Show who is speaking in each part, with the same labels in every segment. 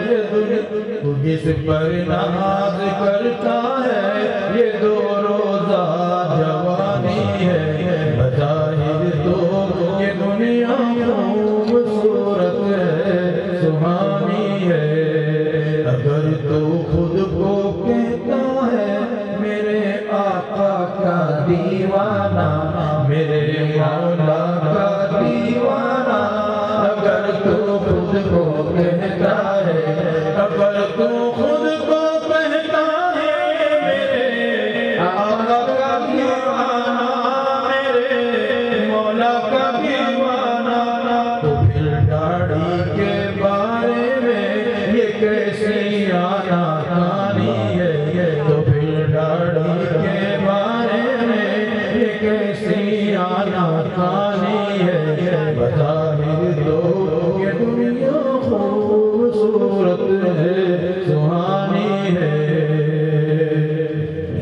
Speaker 1: تو جس پر ناز کرتا ہے یہ دو روزہ جوانی ہے، بظاہر تو یہ دنیا خوبصورت ہے، سہانی ہے، اگر تو خود کو کہتا ہے میرے آقا کا دیوانہ، میرے مولا کا دیوانہ، اگر تو خود کو کہتا ہے، اگر تو خود کو کہتا ہے میرے آقا کا دیوانہ، میرے مولا کا دیوانہ، تو پھر داڑھی کے بارے میں یہ کیسی آنا کہانی ہے، تو پھر داڑھی کے بارے میں یہ کیسی آنا کہانی ہے، بظاہر تو یہ دنیا خوبصورت ہے، سہانی ہے،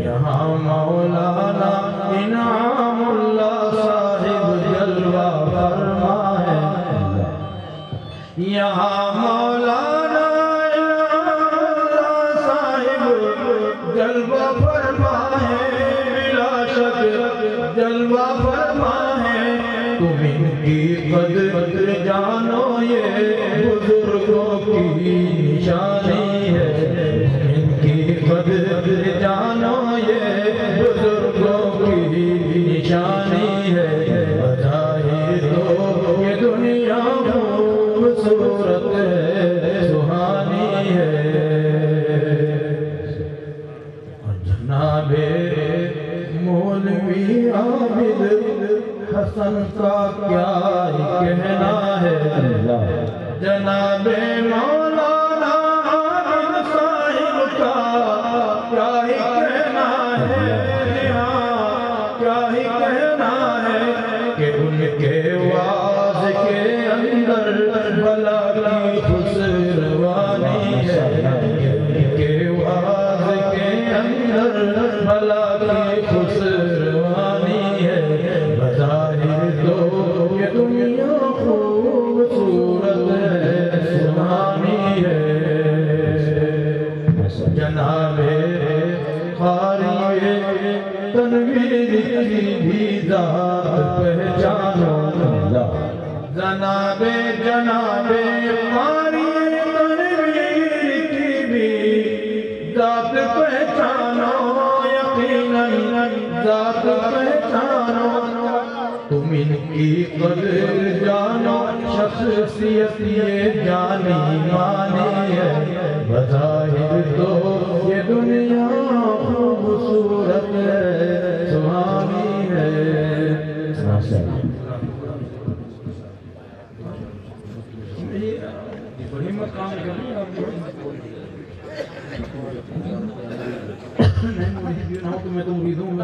Speaker 1: یہاں مولانا انعام اللہ صاحب جلوہ فرما ہے، یہاں مولانا انعام اللہ صاحب جلوہ فرما ہے، بلا شک جلوہ فرما ہے، تم ان کی قدر جانو یہ بزرگوں کی نشانی ہے، ان کی قدر جانو یہ بزرگوں کی نشانی ہے، بظاہر تو یہ دنیا خوبصورت ہے، سہانی ہے، جناب مولوی عابد حسن کا کیا کہنا ہے، جناب مولانا عابد صاحب کا کیا ہی کہنا ہے، ہاں کیا ہی کہنا ہے، کہ ان کے واز کے اندر بلا کی خسروانی ہے، ان کے واز کے اندر بلا کی خسروانی ہے، بظاہر تو یہ دنیا خوبصورت ہے، سہانی ہے، جناب قاری تنویر کی بھی ذات پہچانو، جناب قاری تنویر کی بھی ذات پہچانو، یقیناً ذات پہچانو، تم ان کی قدر جانو، شخصیت یہ جانی مانی ہے، بظاہر تو یہ دنیا خوبصورت ہے، سہانی ہے، بڑی مقام کریں آپ نہیں مرید بھی نہ ہو تو میں تو مرید ہوں.